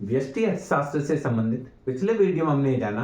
व्यष्टि अर्थशास्त्र से संबंधित पिछले वीडियो में हमने ये जाना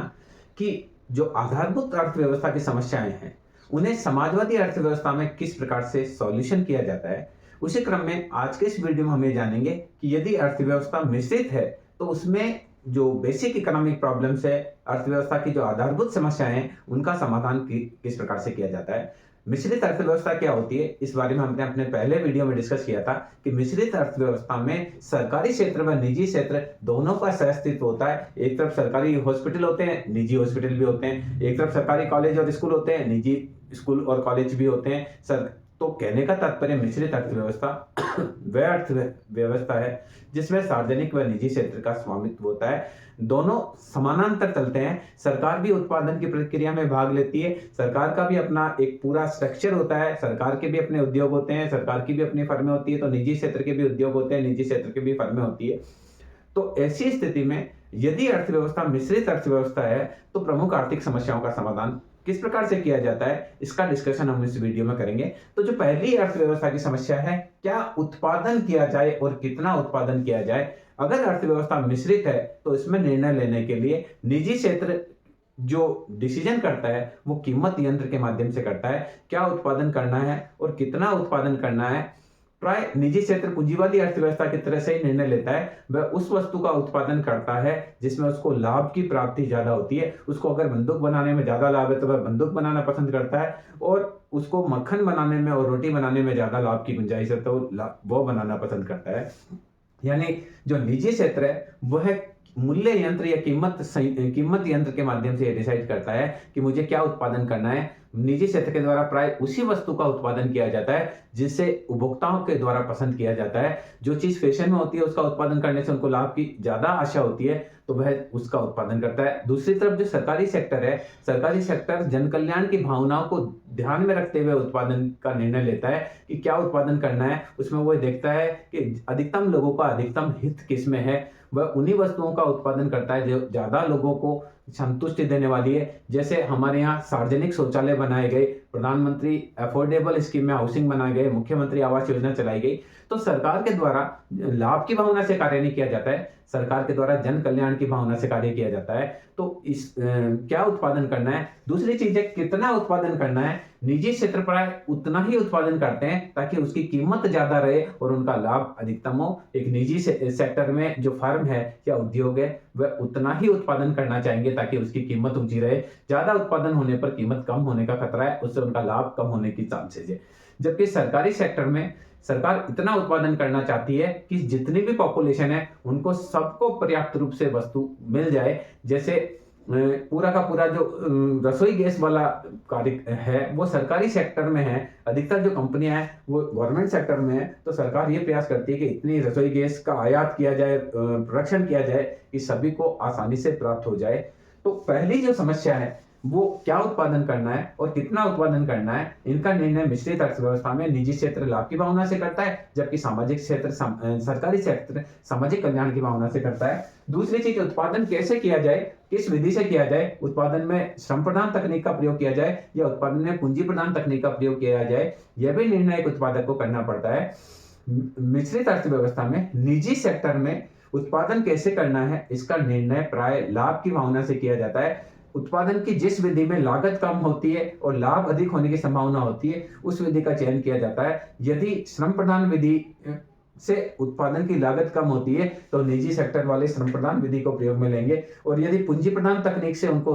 कि जो आधारभूत अर्थव्यवस्था की समस्याएं हैं उन्हें समाजवादी अर्थव्यवस्था में किस प्रकार से सॉल्यूशन किया जाता है। उसी क्रम में आज के इस वीडियो में हम ये जानेंगे कि यदि अर्थव्यवस्था मिश्रित है तो उसमें जो बेसिक इकोनॉमिक प्रॉब्लम्स है, अर्थव्यवस्था की जो आधारभूत समस्याएं हैं, उनका समाधान किस प्रकार से किया जाता है। मिश्रित अर्थव्यवस्था क्या होती है, इस बारे में हमने अपने पहले वीडियो में डिस्कस किया था कि मिश्रित अर्थव्यवस्था में सरकारी क्षेत्र व निजी क्षेत्र दोनों का सहअस्तित्व होता है। एक तरफ सरकारी हॉस्पिटल होते हैं, निजी हॉस्पिटल भी होते हैं, एक तरफ सरकारी कॉलेज और स्कूल होते हैं, निजी स्कूल और कॉलेज भी होते हैं। तो कहने का तात्पर्य मिश्रित अर्थव्यवस्था वह अर्थव्यवस्था है जिसमें सार्वजनिक व निजी क्षेत्र का स्वामित्व होता है। दोनों समानांतर चलते हैं। सरकार भी उत्पादन की प्रक्रिया में भाग लेती है, सरकार का भी अपना एक पूरा स्ट्रक्चर होता है, सरकार के भी अपने उद्योग होते हैं, सरकार की भी अपनी फर्में होती है, तो निजी क्षेत्र के भी उद्योग होते हैं, निजी क्षेत्र के भी फर्में होती है। तो ऐसी स्थिति में यदि अर्थव्यवस्था मिश्रित अर्थव्यवस्था है तो प्रमुख आर्थिक समस्याओं का समाधान किस प्रकार से किया जाता है, इसका डिस्कशन हम इस वीडियो में करेंगे। तो जो पहली अर्थव्यवस्था की समस्या है, क्या उत्पादन किया जाए और कितना उत्पादन किया जाए। अगर अर्थव्यवस्था मिश्रित है तो इसमें निर्णय लेने के लिए निजी क्षेत्र जो डिसीजन करता है वो कीमत यंत्र के माध्यम से करता है। क्या उत्पादन करना है और कितना उत्पादन करना है, प्राय निजी क्षेत्र पूंजीवादी अर्थव्यवस्था की तरह से ही निर्णय लेता है। वह उस वस्तु का उत्पादन करता है जिसमें उसको लाभ की प्राप्ति ज्यादा होती है। उसको अगर बंदूक बनाने में ज्यादा लाभ है तो वह बंदूक बनाना पसंद करता है, और उसको मक्खन बनाने में और रोटी बनाने में ज्यादा लाभ की गुंजाइश है तो वो बनाना पसंद करता है। यानी जो निजी क्षेत्र है वह मूल्य यंत्र या कीमत यंत्र के माध्यम से डिसाइड करता है कि मुझे क्या उत्पादन करना है। निजी क्षेत्र के द्वारा प्राय उसी वस्तु का उत्पादन किया जाता है जिसे उपभोक्ताओं के द्वारा पसंद किया जाता है। जो चीज फैशन में होती है उसका उत्पादन करने से उनको लाभ की ज्यादा आशा होती है तो वह उसका उत्पादन करता है। दूसरी तरफ जो सरकारी सेक्टर है, सरकारी सेक्टर जन कल्याण की भावनाओं को ध्यान में रखते हुए उत्पादन का निर्णय लेता है कि क्या उत्पादन करना है। उसमें वो देखता है कि अधिकतम लोगों का अधिकतम हित किसमें है, वह उन्हीं वस्तुओं का उत्पादन करता है जो ज्यादा लोगों को संतुष्टि देने वाली है। जैसे हमारे यहाँ सार्वजनिक शौचालय बनाए गए, प्रधानमंत्री अफोर्डेबल स्कीम में हाउसिंग बनाए गए, मुख्यमंत्री आवास योजना चलाई गई, तो सरकार के द्वारा लाभ की भावना से कार्य नहीं किया जाता है, सरकार के द्वारा जन कल्याण की भावना से कार्य किया जाता है। तो इस क्या उत्पादन करना है। दूसरी चीज है कितना उत्पादन करना है। निजी क्षेत्र प्राय उतना ही उत्पादन करते हैं ताकि उसकी कीमत ज्यादा रहे और उनका लाभ अधिकतम हो। एक निजी सेक्टर में जो फर्म है या उद्योग है वह उतना ही उत्पादन करना चाहेंगे ताकि उसकी कीमत ऊंची रहे। ज्यादा उत्पादन होने पर कीमत कम होने का खतरा है, उससे उनका लाभ कम होने की चांसेस है। जबकि सरकारी सेक्टर में सरकार इतना उत्पादन करना चाहती है कि जितनी भी पॉपुलेशन है उनको सबको पर्याप्त रूप से वस्तु मिल जाए। जैसे पूरा का पूरा जो रसोई गैस वाला कार्य है वो सरकारी सेक्टर में है, अधिकतर जो कंपनियां हैं वो गवर्नमेंट सेक्टर में है। तो सरकार ये प्रयास करती है कि इतनी रसोई गैस का आयात किया जाए, प्रोडक्शन किया जाए कि सभी को आसानी से प्राप्त हो जाए। तो पहली जो समस्या है वो क्या उत्पादन करना है और कितना उत्पादन करना है, इनका निर्णय मिश्रित अर्थव्यवस्था में निजी क्षेत्र लाभ की भावना से करता है जबकि सामाजिक क्षेत्र सरकारी क्षेत्र सामाजिक कल्याण की भावना से करता है। दूसरी चीज उत्पादन कैसे किया जाए, किस विधि से किया जाए, उत्पादन में श्रम प्रधान तकनीक का प्रयोग किया जाए या उत्पादन में पूंजी प्रधान तकनीक का प्रयोग किया जाए, यह भी निर्णय एक उत्पादक को करना पड़ता है। मिश्रित अर्थव्यवस्था में निजी सेक्टर में उत्पादन कैसे करना है इसका निर्णय प्राय लाभ की भावना से किया जाता है। उत्पादन की जिस विधि में लागत कम होती है और लाभ अधिक होने की संभावना होती है उस विधि का चयन किया जाता है। यदि श्रम प्रधान विधि से उत्पादन की लागत कम होती है तो निजी सेक्टर वाले श्रम प्रधान विधि को प्रयोग में लेंगे, और यदि पूंजी प्रधान तकनीक से उनको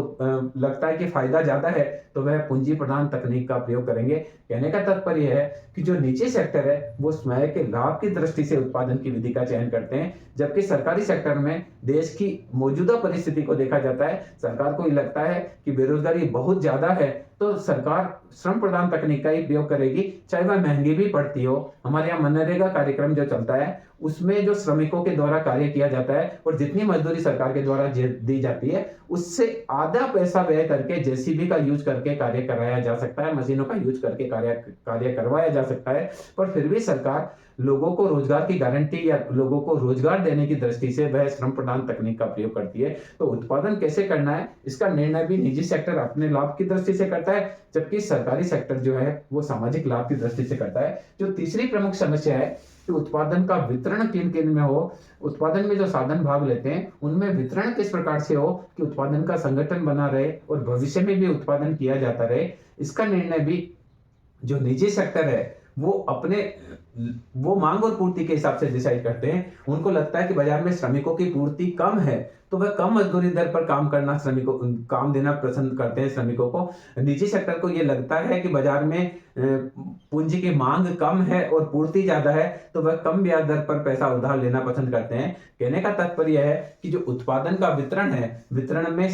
लगता है कि फायदा ज्यादा है तो वह पूंजी प्रधान तकनीक का प्रयोग करेंगे। कहने का तात्पर्य है कि जो निजी सेक्टर है वो स्वयं के लाभ की दृष्टि से उत्पादन की विधि का चयन करते हैं, जबकि सरकारी सेक्टर में देश की मौजूदा परिस्थिति को देखा जाता है। सरकार को लगता है कि बेरोजगारी बहुत ज्यादा है तो सरकार श्रम प्रधान तकनीक का ही प्रयोग करेगी, चाहे वह महंगी भी पड़ती हो। हमारे यहाँ मनरेगा कार्यक्रम जो चलता है उसमें जो श्रमिकों के द्वारा कार्य किया जाता है और जितनी मजदूरी सरकार के द्वारा दी जाती है उससे आधा पैसा व्यय करके जेसीबी का यूज करके कार्य कराया जा सकता है, मशीनों का यूज करके कार्य करवाया जा सकता है। पर फिर भी सरकार लोगों को रोजगार की गारंटी या लोगों को रोजगार देने की दृष्टि से वह श्रम प्रधान तकनीक का प्रयोग करती है। तो उत्पादन कैसे करना है इसका निर्णय भी निजी सेक्टर अपने लाभ की दृष्टि से करता है, जबकि सरकारी सेक्टर जो है वो सामाजिक लाभ की दृष्टि से करता है। जो तीसरी प्रमुख समस्या है कि उत्पादन का वितरण किन किन में हो, उत्पादन में जो साधन भाग लेते हैं उनमें वितरण किस प्रकार से हो कि उत्पादन का संगठन बना रहे और भविष्य में भी उत्पादन किया जाता रहे। इसका निर्णय भी जो निजी सेक्टर है वो मांग और पूर्ति के हिसाब से डिसाइड करते हैं। उनको लगता है कि बाजार में श्रमिकों की पूर्ति कम है तो वह कम मजदूरी दर पर काम देना पसंद करते हैं श्रमिकों को। निजी सेक्टर को ये लगता है कि बाजार में पूंजी की मांग कम है और पूर्ति ज्यादा है तो वह कम ब्याज दर पर पैसा उधार लेना पसंद करते हैं। कहने का तात्पर्य है कि जो उत्पादन का वितरण है, वितरण में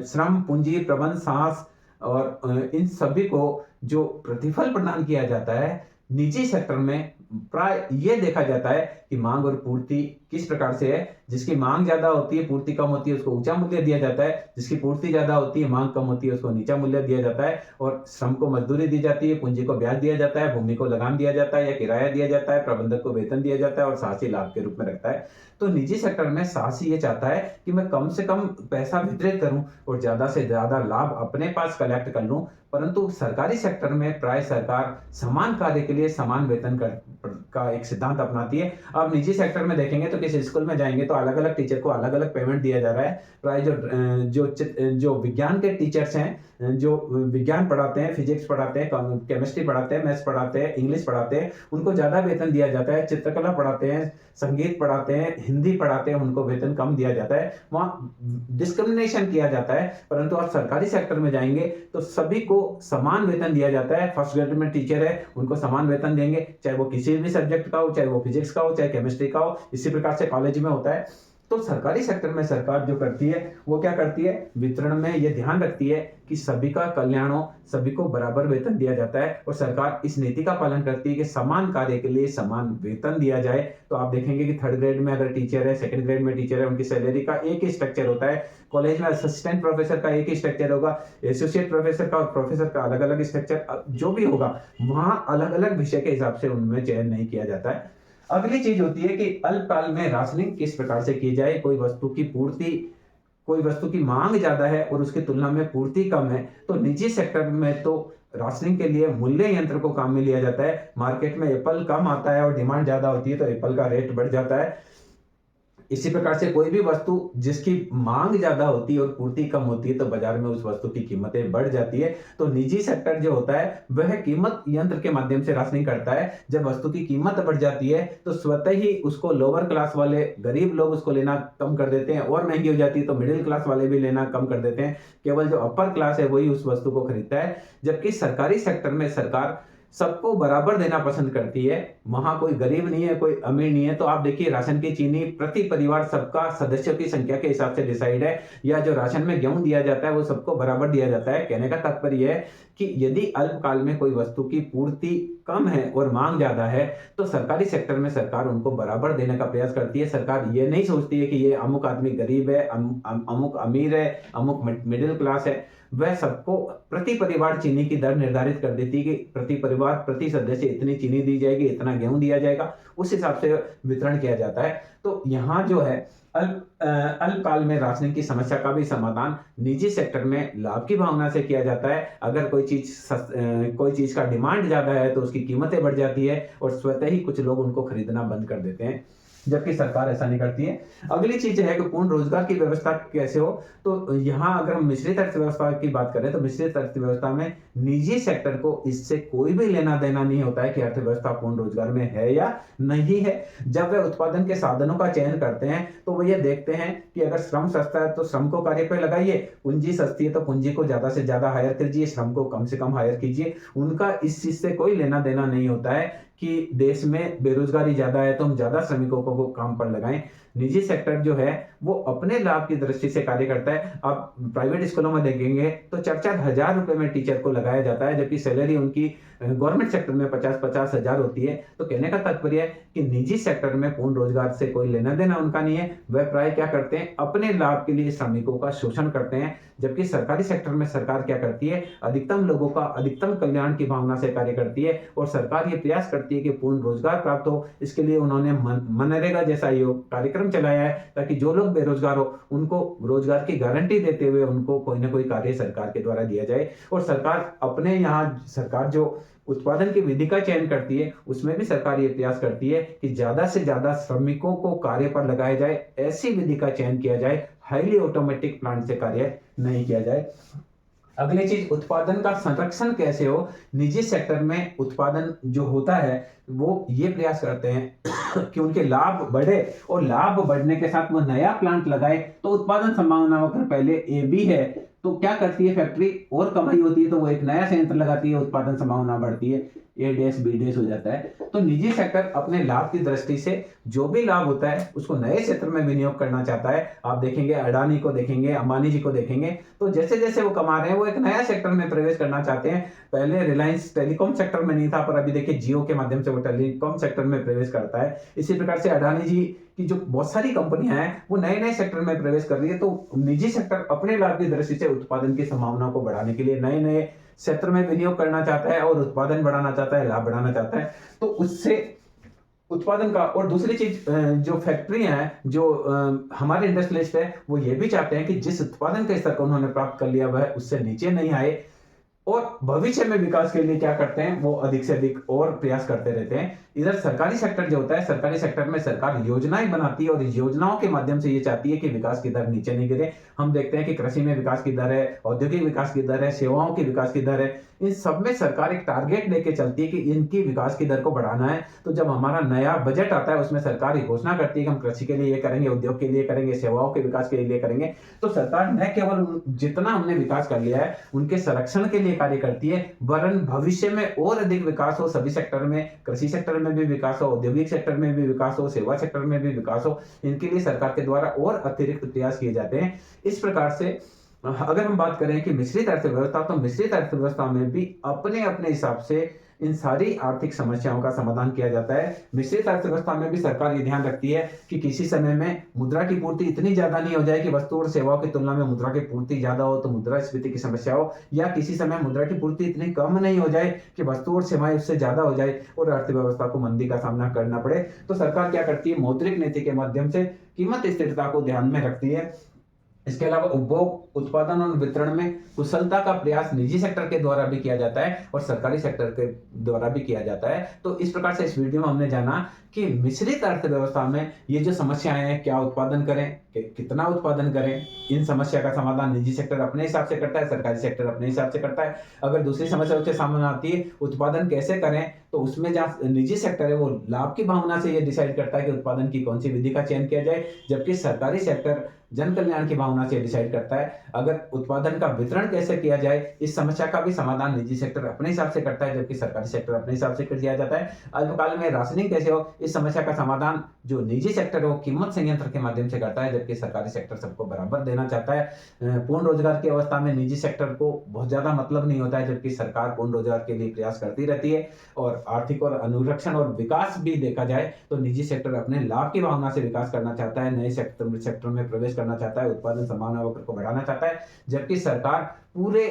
श्रम पूंजी प्रबंध साहस और इन सभी को जो प्रतिफल प्रदान किया जाता है निजी सेक्टर में प्राय ये देखा जाता है कि मांग और पूर्ति किस प्रकार से है। जिसकी मांग ज्यादा होती है, पूर्ति कम होती है, उसको ऊंचा मूल्य दिया जाता है। जिसकी पूर्ति ज्यादा होती है, मांग कम होती है, उसको नीचा मूल्य दिया जाता है। और श्रम को मजदूरी दी जाती है, पूंजी को ब्याज दिया जाता है, भूमि को लगान दिया जाता है या किराया दिया जाता है, प्रबंधक को वेतन दिया जाता है और साहसी लाभ के रूप में रखता है। तो निजी सेक्टर में साहसी ये चाहता है कि मैं कम से कम पैसा वितरित करूं और ज्यादा से ज्यादा लाभ अपने पास कलेक्ट कर लूं। परंतु सरकारी सेक्टर में प्राय सरकार समान कार्य के लिए समान वेतन का एक सिद्धांत अपनाती है। अब निजी सेक्टर में देखेंगे तो किसी स्कूल में जाएंगे तो अलग अलग टीचर को अलग अलग पेमेंट दिया जा रहा है। प्राय जो विज्ञान के टीचर्स हैं, जो विज्ञान पढ़ाते हैं, फिजिक्स पढ़ाते हैं, केमिस्ट्री पढ़ाते हैं, मैथ्स पढ़ाते हैं, इंग्लिश पढ़ाते हैं, उनको ज्यादा वेतन दिया जाता है। चित्रकला पढ़ाते हैं, संगीत पढ़ाते हैं, हिंदी पढ़ाते हैं, उनको वेतन कम दिया जाता है। वहाँ डिस्क्रिमिनेशन किया जाता है। परंतु आप सरकारी सेक्टर में जाएंगे तो सभी को समान वेतन दिया जाता है। फर्स्ट ग्रेड में टीचर है, उनको समान वेतन देंगे, चाहे वो किसी भी सब्जेक्ट का हो, चाहे वो फिजिक्स का हो, चाहे केमिस्ट्री का हो। इसी प्रकार से कॉलेज में होता है। तो सरकारी सेक्टर में सरकार जो करती है वो क्या करती है, वितरण में ये ध्यान रखती है कि सभी का कल्याण हो, सभी को बराबर वेतन दिया जाता है। और सरकार इस नीति का पालन करती है कि समान कार्य के लिए समान वेतन दिया जाए। तो आप देखेंगे कि थर्ड ग्रेड में अगर टीचर है, सेकंड ग्रेड में टीचर है, उनकी सैलरी का एक ही स्ट्रक्चर होता है। कॉलेज में असिस्टेंट प्रोफेसर का एक ही स्ट्रक्चर होगा, एसोसिएट प्रोफेसर का और प्रोफेसर का अलग अलग स्ट्रक्चर जो भी होगा, वहां अलग अलग विषय के हिसाब से उनमें चयन नहीं किया जाता है। अगली चीज होती है कि अल्पकाल में राशनिंग किस प्रकार से की जाए। कोई वस्तु की मांग ज्यादा है और उसकी तुलना में पूर्ति कम है तो निजी सेक्टर में तो राशनिंग के लिए मूल्य यंत्र को काम में लिया जाता है। मार्केट में एप्पल कम आता है और डिमांड ज्यादा होती है तो एप्पल का रेट बढ़ जाता है। इसी प्रकार से कोई भी वस्तु जिसकी मांग ज्यादा होती है और पूर्ति कम होती है तो बाजार में उस वस्तु की कीमतें बढ़ जाती है। तो निजी सेक्टर जो होता है वह कीमत यंत्र के माध्यम से राशनिंग करता है। जब वस्तु की कीमत बढ़ जाती है तो स्वतः ही उसको लोअर क्लास वाले गरीब लोग उसको लेना कम कर देते हैं, और महंगी हो जाती है तो मिडिल क्लास वाले भी लेना कम कर देते हैं। केवल जो अपर क्लास है वही उस वस्तु को खरीदता है। जबकि सरकारी सेक्टर में सरकार सबको बराबर देना पसंद करती है। वहां कोई गरीब नहीं है, कोई अमीर नहीं है। तो आप देखिए राशन की चीनी प्रति परिवार सबका सदस्यों की संख्या के हिसाब से डिसाइड है, या जो राशन में गेहूं दिया जाता है वो सबको बराबर दिया जाता है। कहने का तात्पर्य है कि यदि अल्पकाल में कोई वस्तु की पूर्ति कम है और मांग ज्यादा है तो सरकारी सेक्टर में सरकार उनको बराबर देने का प्रयास करती है। सरकार ये नहीं सोचती है कि ये अमुक आदमी गरीब है, अमुक अमीर है, अमुक मिडिल क्लास है। वह सबको प्रति परिवार चीनी की दर निर्धारित कर देती है कि प्रति परिवार प्रति सदस्य इतनी चीनी दी जाएगी, इतना गेहूं दिया जाएगा, उस हिसाब से वितरण किया जाता है। तो यहाँ जो है अल्पकाल में राशनिंग की समस्या का भी समाधान निजी सेक्टर में लाभ की भावना से किया जाता है। अगर कोई चीज का डिमांड ज्यादा है तो उसकी कीमतें बढ़ जाती है और स्वतः ही कुछ लोग उनको खरीदना बंद कर देते हैं, जबकि सरकार ऐसा नहीं करती है। अगली चीज है कि पूर्ण रोजगार की व्यवस्था कैसे हो। तो यहाँ अगर हम मिश्रित अर्थव्यवस्था की बात करें तो मिश्रित अर्थव्यवस्था में निजी सेक्टर को इससे कोई भी लेना देना नहीं होता है कि अर्थव्यवस्था पूर्ण रोजगार में है या नहीं है। जब वे उत्पादन के साधनों का चयन करते हैं तो वो ये देखते हैं कि अगर श्रम सस्ता है तो श्रम को कार्य पे लगाइए, पूंजी सस्ती है तो पूंजी को ज्यादा से ज्यादा हायर कीजिए, श्रम को कम से कम हायर कीजिए। उनका इस चीज से कोई लेना देना नहीं होता है कि देश में बेरोजगारी ज्यादा है तो हम ज्यादा श्रमिकों को काम पर लगाएं। निजी सेक्टर जो है वो अपने लाभ की दृष्टि से कार्य करता है। आप प्राइवेट स्कूलों में देखेंगे तो 4-4 हजार रुपए में टीचर को लगाया जाता है, जबकि सैलरी उनकी गवर्नमेंट सेक्टर में 50-50 हजार होती है। तो कहने का तात्पर्य है कि निजी सेक्टर में पूर्ण रोजगार से कोई लेना देना उनका नहीं है। वह प्राय क्या करते हैं, अपने लाभ के लिए श्रमिकों का शोषण करते हैं। जबकि सरकारी सेक्टर में सरकार क्या करती है, अधिकतम लोगों का अधिकतम कल्याण की भावना से कार्य करती है और सरकार ये प्रयास करती करती है कि पूर्ण रोजगार प्राप्त हो। इसके लिए उन्होंने मनरेगा जैसा योग कार्यक्रम चलाया है, ताकि जो लोग बेरोजगार हो उनको रोजगार की गारंटी देते हुए उनको कोई ना कोई कार्य सरकार के द्वारा दिया जाए। और सरकार अपने यहाँ सरकार जो उत्पादन की विधि का चयन करती है, उसमें भी सरकार ये प्रयास करती है कि ज्यादा से ज्यादा श्रमिकों को कार्य पर लगाया जाए, ऐसी विधि का चयन किया जाए, हाईली ऑटोमेटिक प्लांट से कार्य नहीं किया जाए। अगली चीज, उत्पादन का संरक्षण कैसे हो। निजी सेक्टर में उत्पादन जो होता है वो ये प्रयास करते हैं कि उनके लाभ बढ़े, और लाभ बढ़ने के साथ वो नया प्लांट लगाए तो उत्पादन संभावना अगर पहले ए बी है तो क्या करती है फैक्ट्री, और कमाई होती है तो वो एक नया संयंत्र लगाती है, उत्पादन संभावना बढ़ती है, ए डैश बी डैश हो जाता है। तो निजी सेक्टर अपने लाभ की दृष्टि से जो भी लाभ होता है उसको नए क्षेत्र में विनियोग करना चाहता है। आप देखेंगे अडानी को देखेंगे, अंबानी जी को देखेंगे, तो जैसे जैसे वो कमा रहे हैं वो एक नया सेक्टर में प्रवेश करना चाहते हैं। पहले रिलायंस टेलीकॉम सेक्टर में नहीं था, पर अभी देखिए जियो के माध्यम से वो टेलीकॉम सेक्टर में प्रवेश करता है। इसी प्रकार से अडानी जी की जो बहुत सारी कंपनियां हैं वो नए नए सेक्टर में प्रवेश कर रही है। तो निजी सेक्टर अपने लाभ की दृष्टि से उत्पादन की संभावना को बढ़ाने के लिए नए नए क्षेत्र में विनियोग करना चाहता है और उत्पादन बढ़ाना चाहता है, लाभ बढ़ाना चाहता है। तो उससे उत्पादन का, और दूसरी चीज जो फैक्ट्रियां हैं, जो हमारे इंडस्ट्रियलिस्ट है, वो ये भी चाहते हैं कि जिस उत्पादन के स्तर को उन्होंने प्राप्त कर लिया वह उससे नीचे नहीं आए, और भविष्य में विकास के लिए क्या करते हैं वो अधिक से अधिक और प्रयास करते रहते हैं। इधर सरकारी सेक्टर जो होता है, सरकारी सेक्टर में सरकार योजनाएं बनाती है और योजनाओं के माध्यम से ये चाहती है कि विकास की दर नीचे नहीं गिरे। हम देखते हैं कि कृषि में विकास की दर है, औद्योगिक विकास की दर है, सेवाओं की विकास की दर है, इन सब में सरकार एक टारगेट लेके चलती है कि इनकी विकास की दर को बढ़ाना है। तो जब हमारा नया बजट आता है उसमें सरकार ये घोषणा करती है कि हम कृषि के लिए ये करेंगे, उद्योग के लिए करेंगे, सेवाओं के विकास के लिए करेंगे, तो सरकार न केवल जितना हमने विकास कर लिया है उनके संरक्षण के लिए कार्य करती है, वरन भविष्य में और अधिक विकास हो, सभी सेक्टर में, कृषि सेक्टर में भी विकास हो, औद्योगिक सेक्टर में भी विकास हो, सेवा सेक्टर में भी विकास हो, इनके लिए सरकार के द्वारा और अतिरिक्त प्रयास किए जाते हैं। इस प्रकार से अगर हम बात करें कि मिश्रित अर्थव्यवस्था, तो मिश्रित अर्थव्यवस्था में भी अपने अपने हिसाब से इन सारी आर्थिक समस्याओं का समाधान किया जाता है। मिश्रित अर्थव्यवस्था में भी सरकार ये ध्यान रखती है कि किसी समय में मुद्रा की पूर्ति इतनी ज्यादा नहीं हो जाए कि वस्तु और सेवाओं की तुलना में मुद्रा की पूर्ति ज्यादा हो तो मुद्रास्फीति की समस्या हो, या किसी समय मुद्रा की पूर्ति इतनी कम नहीं हो जाए कि वस्तु और सेवाएं उससे ज्यादा हो जाए और अर्थव्यवस्था को मंदी का सामना करना पड़े। तो सरकार क्या करती है, मौद्रिक नीति के माध्यम से कीमत स्थिरता को ध्यान में रखती है। इसके अलावा उपभोग, उत्पादन और वितरण में कुशलता का प्रयास निजी सेक्टर के द्वारा भी किया जाता है और सरकारी सेक्टर के द्वारा भी किया जाता है। तो इस प्रकार से इस वीडियो में हमने जाना कि मिश्रित अर्थव्यवस्था में ये जो समस्याएं हैं, क्या उत्पादन करें, कितना उत्पादन करें, इन समस्या का समाधान निजी सेक्टर अपने हिसाब से करता है, सरकारी सेक्टर अपने हिसाब से करता है। अगर दूसरी समस्या उसके सामने आती है उत्पादन कैसे करें, तो उसमें जहाँ निजी सेक्टर है वो लाभ की भावना से ये डिसाइड करता है कि उत्पादन की कौन सी विधि का चयन किया जाए, जबकि सरकारी सेक्टर जन कल्याण की भावना से डिसाइड करता है अगर उत्पादन का वितरण कैसे किया जाए। इस समस्या का भी समाधान निजी सेक्टर अपने हिसाब से करता है, जबकि सरकारी सेक्टर अपने हिसाब से कर दिया जाता है। अल्पकाल में राशनिंग कैसे हो, इस समस्या का समाधान जो निजी सेक्टर है वो कीमत संयंत्र के माध्यम से करता है, जबकि सरकारी सेक्टर सबको बराबर देना चाहता है। पूर्ण रोजगार की अवस्था में निजी सेक्टर को बहुत ज्यादा मतलब नहीं होता है, जबकि सरकार पूर्ण रोजगार के लिए प्रयास करती रहती है। और आर्थिक और अनुरक्षण और विकास भी देखा जाए तो निजी सेक्टर अपने लाभ की भावना से विकास करना चाहता है, नए सेक्टर में प्रवेश करना चाहता है, उत्पादन संभावना वक्र को बढ़ाना चाहता है, जबकि सरकार पूरे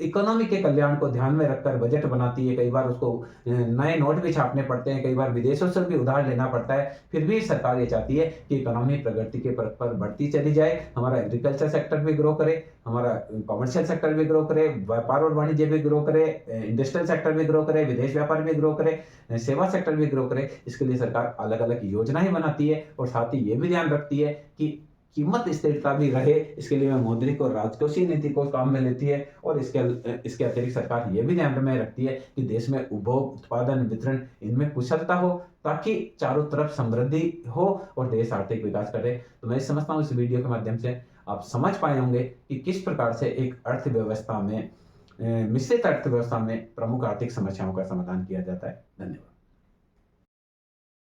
इकोनॉमी के कल्याण को ध्यान में रखकर बजट बनाती है। कई बार उसको नए नोट भी छापने पड़ते हैं, कई बार विदेशों से भी उधार लेना पड़ता है, फिर भी सरकार ये चाहती है कि इकोनॉमी प्रगति के पथ पर बढ़ती चली जाए, हमारा एग्रीकल्चर सेक्टर भी ग्रो करे, हमारा कॉमर्शियल सेक्टर भी ग्रो करे, व्यापार और वाणिज्य भी ग्रो करे, इंडस्ट्रियल सेक्टर भी ग्रो करे, विदेश व्यापार भी ग्रो करे, सेवा सेक्टर भी ग्रो करे। इसके लिए सरकार अलग अलग योजनाएं बनाती है और साथ ही ये भी ध्यान रखती है कि कीमत स्थिरता भी रहे। इसके लिए मौद्रिक और राजकोषीय नीति को काम में लेती है और इसके अतिरिक्त सरकार ये भी ध्यान में रखती है कि देश में उपभोग, उत्पादन, वितरण इनमें कुशलता हो, ताकि चारों तरफ समृद्धि हो और देश आर्थिक विकास करे। तो मैं समझता हूँ इस वीडियो के माध्यम से आप समझ पाए होंगे कि किस प्रकार से एक अर्थव्यवस्था में, मिश्रित अर्थव्यवस्था में प्रमुख आर्थिक समस्याओं का समाधान किया जाता है। धन्यवाद।